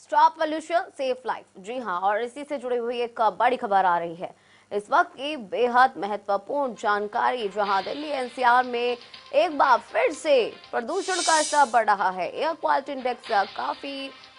Stop pollution safe life. जी हाँ, और इसी से जुड़ी हुई एक बड़ी खबर आ रही है इस वक्त की बेहद महत्वपूर्ण जानकारी, जहां दिल्ली एनसीआर में एक बार फिर से प्रदूषण का स्तर बढ़ रहा है। एयर क्वालिटी इंडेक्स काफी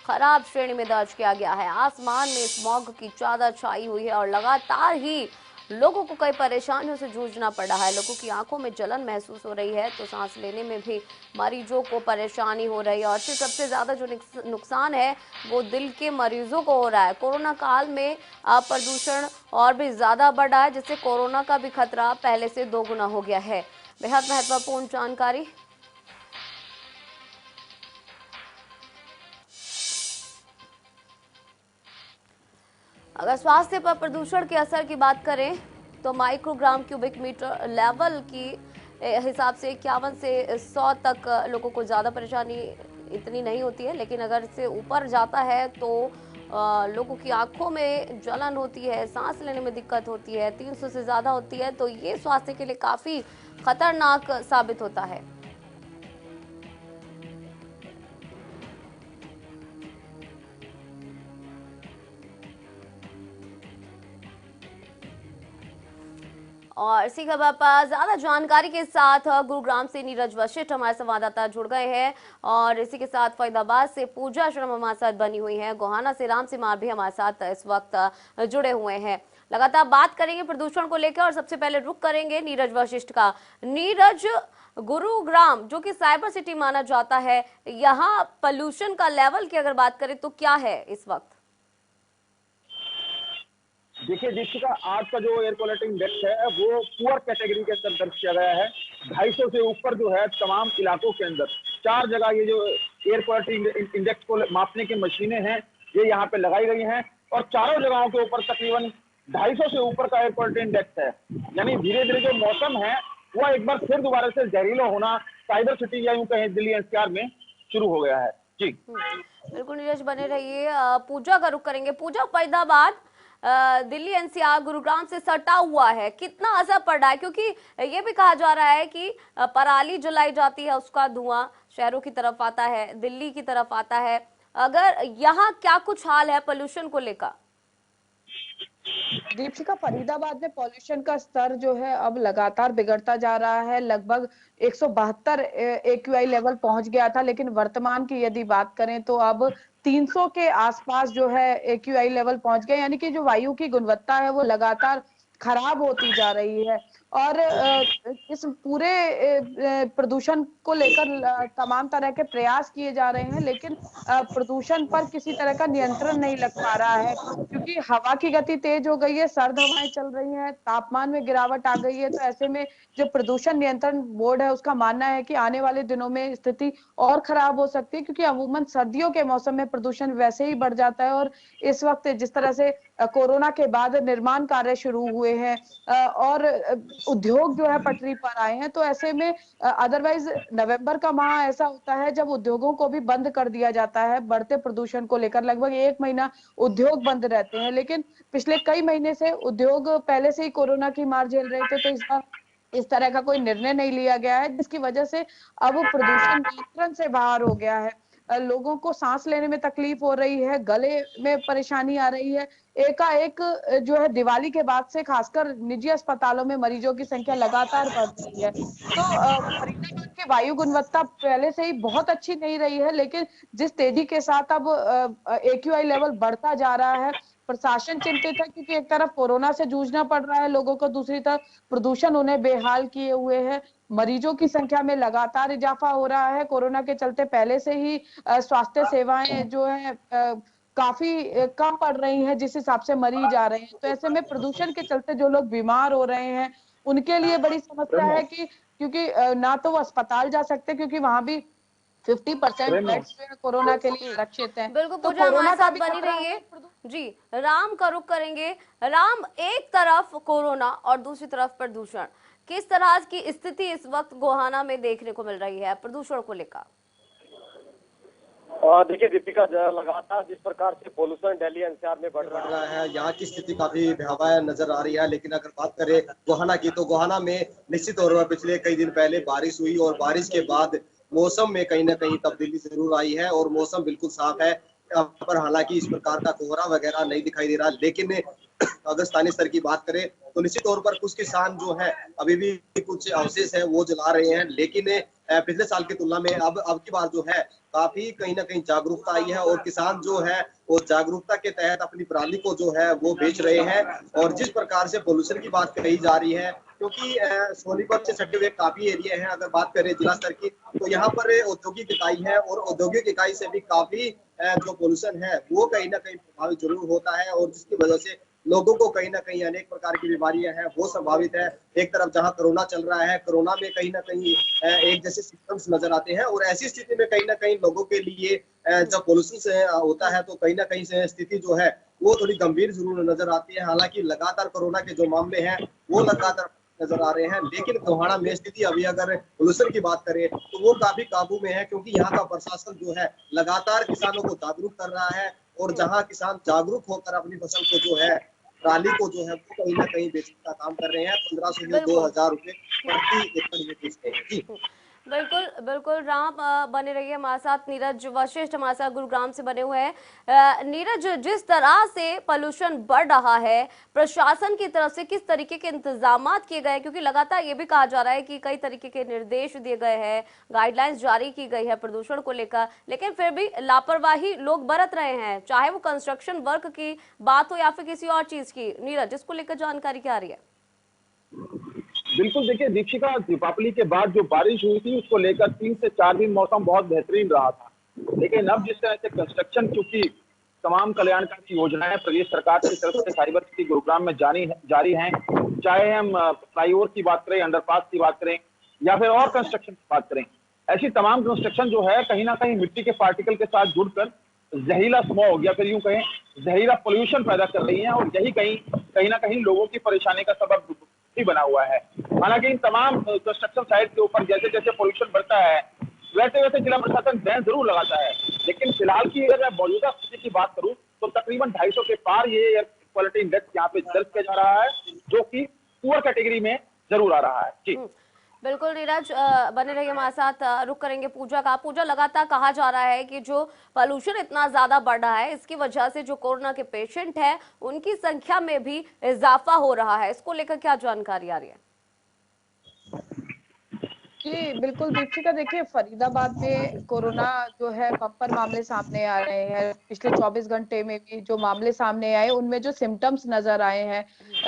खराब श्रेणी में दर्ज किया गया है। आसमान में स्मॉग की चादर छाई हुई है और लगातार ही लोगों को कई परेशानियों से जूझना पड़ रहा है। लोगों की आंखों में जलन महसूस हो रही है, तो सांस लेने में भी मरीजों को परेशानी हो रही है। और फिर सबसे ज्यादा जो नुकसान है वो दिल के मरीजों को हो रहा है। कोरोना काल में प्रदूषण और भी ज्यादा बढ़ा है, जिससे कोरोना का भी खतरा पहले से 2 गुना हो गया है। बेहद महत्वपूर्ण जानकारी। अगर स्वास्थ्य पर प्रदूषण के असर की बात करें तो माइक्रोग्राम क्यूबिक मीटर लेवल की हिसाब से 51 से 100 तक लोगों को ज़्यादा परेशानी इतनी नहीं होती है, लेकिन अगर इससे ऊपर जाता है तो लोगों की आंखों में जलन होती है, सांस लेने में दिक्कत होती है। 300 से ज़्यादा होती है तो ये स्वास्थ्य के लिए काफ़ी खतरनाक साबित होता है। और इसी खबर पर ज्यादा जानकारी के साथ गुरुग्राम से नीरज वशिष्ठ हमारे संवाददाता जुड़ गए हैं, और इसी के साथ फरीदाबाद से पूजा शर्मा हमारे साथ बनी हुई है, गोहाना से राम सिमार भी हमारे साथ इस वक्त जुड़े हुए हैं। लगातार बात करेंगे प्रदूषण को लेकर, और सबसे पहले रुख करेंगे नीरज वशिष्ठ का। नीरज, गुरुग्राम जो कि साइबर सिटी माना जाता है, यहाँ पोल्यूशन का लेवल की अगर बात करें तो क्या है इस वक्त? देखिए दीक्षिका, आज का जो एयर क्वालिटी इंडेक्स है वो पुअर कैटेगरी के अंदर दर्ज किया गया है। 250 से ऊपर जो है तमाम इलाकों के अंदर 4 जगह ये जो एयर क्वालिटी इंडेक्स को मापने की मशीनें हैं ये यहाँ पे लगाई गई हैं, और चारों जगहों के ऊपर तकरीबन 250 से ऊपर का एयर क्वालिटी इंडेक्स है। यानी धीरे धीरे जो मौसम है वह एक बार फिर दोबारा से जहरीला होना साइबर सिटी या यूं कहें दिल्ली एनसीआर में शुरू हो गया है। जी बिल्कुल नीरज, बने रहिए। पूजा का रुख करेंगे। पूजा, फरीदाबाद दिल्ली एनसीआर गुरुग्राम से सटा हुआ है, कितना असर पड़ रहा है? क्योंकि ये भी कहा जा रहा है कि पराली जलाई जाती है, उसका धुआं शहरों की तरफ आता है, दिल्ली की तरफ आता है। अगर यहाँ क्या कुछ हाल है पोल्यूशन को लेकर? दीपिका, फरीदाबाद में पॉल्यूशन का स्तर जो है अब लगातार बिगड़ता जा रहा है। लगभग 172 एक्यूआई लेवल पहुंच गया था, लेकिन वर्तमान की यदि बात करें तो अब 300 के आसपास जो है एक्यूआई लेवल पहुंच गया। यानी कि जो वायु की गुणवत्ता है वो लगातार खराब होती जा रही है। और इस पूरे प्रदूषण को लेकर तमाम तरह के प्रयास किए जा रहे हैं, लेकिन प्रदूषण पर किसी तरह का नियंत्रण नहीं लग पा रहा है, क्योंकि हवा की गति तेज हो गई है, सर्द हवाएं चल रही हैं, तापमान में गिरावट आ गई है। तो ऐसे में जो प्रदूषण नियंत्रण बोर्ड है उसका मानना है कि आने वाले दिनों में स्थिति और खराब हो सकती है, क्योंकि अमूमन सर्दियों के मौसम में प्रदूषण वैसे ही बढ़ जाता है। और इस वक्त जिस तरह से कोरोना के बाद निर्माण कार्य शुरू हुए हैं और उद्योग जो है पटरी पर आए हैं, तो ऐसे में अदरवाइज नवंबर का माह ऐसा होता है जब उद्योगों को भी बंद कर दिया जाता है बढ़ते प्रदूषण को लेकर। लगभग 1 महीना उद्योग बंद रहते हैं, लेकिन पिछले कई महीने से उद्योग पहले से ही कोरोना की मार झेल रहे थे, तो इस बार इस तरह का कोई निर्णय नहीं लिया गया है, जिसकी वजह से अब प्रदूषण नियंत्रण से बाहर हो गया है। लोगों को सांस लेने में तकलीफ हो रही है, गले में परेशानी आ रही है। एकाएक जो है दिवाली के बाद से खासकर निजी अस्पतालों में मरीजों की संख्या लगातार बढ़ रही है। तो फरीदाबाद की वायु गुणवत्ता पहले से ही बहुत अच्छी नहीं रही है, लेकिन जिस तेजी के साथ अब एक्यूआई लेवल बढ़ता जा रहा है, प्रशासन चिंतित है, क्योंकि एक तरफ कोरोना से जूझना पड़ रहा है लोगों को, दूसरी तरफ प्रदूषण उन्हें बेहाल किए हुए है। मरीजों की संख्या में लगातार इजाफा हो रहा है। कोरोना के चलते पहले से ही स्वास्थ्य सेवाएं जो है काफी कम पड़ रही हैं, जिस हिसाब से मरीज आ रहे हैं। तो ऐसे में प्रदूषण के चलते जो लोग बीमार हो रहे हैं उनके लिए बड़ी समस्या है, कि क्योंकि ना तो वो अस्पताल जा सकते, क्योंकि वहां भी 50% बेड्स जो है कोरोना के लिए आरक्षित हैं। बिल्कुल तो पूजा, कोरोना हमारे का साथ भी बनी खतरा रही है। है। जी, राम का रुख करेंगे। राम, एक तरफ कोरोना और दूसरी तरफ प्रदूषण, किस तरह की स्थिति इस वक्त गोहाना में देखने को मिल रही है प्रदूषण को लेकर? देखिए दीपिका, लगातार जिस प्रकार से पोल्यूशन दिल्ली एनसीआर में बढ़ रहा है, यहाँ की स्थिति काफी भयावह नजर आ रही है। लेकिन अगर बात करें गोहाना की, तो गोहाना में निश्चित तौर पर पिछले कई दिन पहले बारिश हुई, और बारिश के बाद मौसम में कहीं ना कहीं तब्दीली जरूर आई है, और मौसम बिल्कुल साफ है। पर हालांकि इस प्रकार का कोहरा वगैरह नहीं दिखाई दे रहा, लेकिन अगर स्थानीय स्तर की बात करें तो निश्चित तौर पर कुछ किसान जो है अभी भी कुछ अवशेष है वो जला रहे हैं, लेकिन पिछले साल की तुलना में अब की बार जो है काफी कहीं ना कहीं जागरूकता आई है और किसान जो है वो जागरूकता के तहत अपनी पराली को जो है वो बेच रहे हैं। और जिस प्रकार से पोल्यूशन की बात कही जा रही है, क्योंकि सोनीपत से सटे हुए काफी एरिया है, अगर बात करें जिला स्तर की तो यहाँ पर औद्योगिक इकाई है और औद्योगिक इकाई से भी काफी जो पोल्यूशन है वो कहीं ना कहीं प्रभावित जरूर होता है और जिसकी वजह से लोगों को कहीं ना कहीं अनेक प्रकार की बीमारियां हैं वो संभावित है। एक तरफ जहां कोरोना चल रहा है, कोरोना में कहीं ना कहीं एक जैसे सिम्टम्स नजर आते हैं और ऐसी स्थिति में कहीं ना कहीं लोगों के लिए जब पोल्यूशन से होता है तो कहीं ना कहीं से स्थिति जो है वो थोड़ी गंभीर जरूर नजर आती है। हालांकि लगातार कोरोना के जो मामले हैं वो लगातार नजर आ रहे हैं, लेकिन गोहाना में स्थिति अभी अगर पोल्यूशन की बात करें तो वो काफी काबू में है, क्योंकि यहाँ का प्रशासन जो है लगातार किसानों को जागरूक कर रहा है और जहाँ किसान जागरूक होकर अपनी फसल को जो है पराली को जो है वो कहीं ना कहीं बेचने का काम कर रहे हैं। 1500 से 2000 रुपए प्रति एकड़ में बेचते हैं। जी बिल्कुल बिल्कुल राम, बने रहिए हमारे साथ। नीरज वशिष्ठ हमारे साथ गुरुग्राम से बने हुए हैं। नीरज, जिस तरह से पोल्यूशन बढ़ रहा है, प्रशासन की तरफ से किस तरीके के इंतजामात किए गए, क्योंकि लगातार ये भी कहा जा रहा है कि कई तरीके के निर्देश दिए गए हैं, गाइडलाइंस जारी की गई है प्रदूषण को लेकर, लेकिन फिर भी लापरवाही लोग बरत रहे हैं, चाहे वो कंस्ट्रक्शन वर्क की बात हो या फिर किसी और चीज की। नीरज, इसको लेकर जानकारी क्या आ रही है? बिल्कुल, देखिए दीक्षिका, दीपावली के बाद जो बारिश हुई थी उसको लेकर 3 से 4 दिन मौसम बहुत बेहतरीन रहा था, लेकिन अब जिस तरह से कंस्ट्रक्शन, क्योंकि तमाम कल्याणकारी योजनाएं प्रदेश सरकार की तरफ से साइबर सिटी गुरुग्राम में जारी हैं, चाहे हम फ्लाईओवर की बात करें, अंडरपास की बात करें या फिर और कंस्ट्रक्शन की बात करें, ऐसी तमाम कंस्ट्रक्शन जो है कहीं ना कहीं मिट्टी के पार्टिकल के साथ जुड़कर जहरीला स्मॉग या फिर यूं कहें जहरीला पोल्यूशन पैदा कर रही है और यही कहीं ना कहीं लोगों की परेशानी का सबब भी बना हुआ है। हालांकि इन तमाम कंस्ट्रक्शन साइट के ऊपर जैसे जैसे पोल्यूशन बढ़ता है वैसे वैसे जिला प्रशासन बैन जरूर लगाता है, लेकिन फिलहाल की अगर मैं मौजूदा स्थिति की बात करूं तो तकरीबन 250 के पार ये एयर क्वालिटी इंडेक्स यहाँ पे दर्ज किया जा रहा है, जो कि पुअर कैटेगरी में जरूर आ रहा है। जी बिल्कुल नीरज, बने रहिए हमारे साथ। रुक करेंगे पूजा का। पूजा, लगातार कहा जा रहा है कि जो पोल्यूशन इतना ज्यादा बढ़ रहा है इसकी वजह से जो कोरोना के पेशेंट हैं उनकी संख्या में भी इजाफा हो रहा है, इसको लेकर क्या जानकारी आ रही है? जी बिल्कुल दीक्षिका, देखिए फरीदाबाद में कोरोना जो है बम्पर मामले सामने आ रहे हैं। पिछले 24 घंटे में भी जो मामले सामने आए उनमें जो सिम्टम्स नजर आए हैं,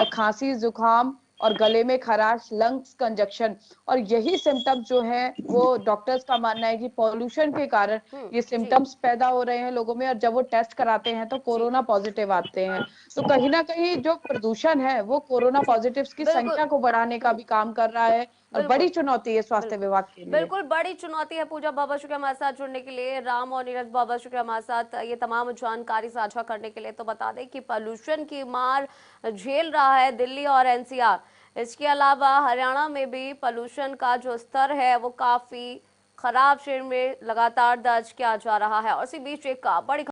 खांसी, जुकाम और गले में खराश, लंग्स कंजक्शन, और यही सिम्टम्स जो है वो डॉक्टर्स का मानना है कि पॉल्यूशन के कारण ये सिम्टम्स पैदा हो रहे हैं लोगों में, और जब वो टेस्ट कराते हैं तो कोरोना पॉजिटिव आते हैं। तो कहीं ना कहीं जो प्रदूषण है वो कोरोना पॉजिटिव्स की बिल्कुल संख्या को बढ़ाने का भी काम कर रहा है और बड़ी चुनौती है स्वास्थ्य विभाग के लिए। बिल्कुल बड़ी चुनौती है। पूजा, बहुत बहुत शुक्रिया हमारे साथ जुड़ने के लिए। राम और नीरज, बहुत बहुत शुक्रिया हमारे साथ ये तमाम जानकारी साझा करने के लिए। तो बता दें कि पोल्यूशन की मार झेल रहा है दिल्ली और एनसीआर। इसके अलावा हरियाणा में भी पोल्यूशन का जो स्तर है वो काफी खराब श्रेणी में लगातार दर्ज किया जा रहा है। और इसी बीच एक बड़ी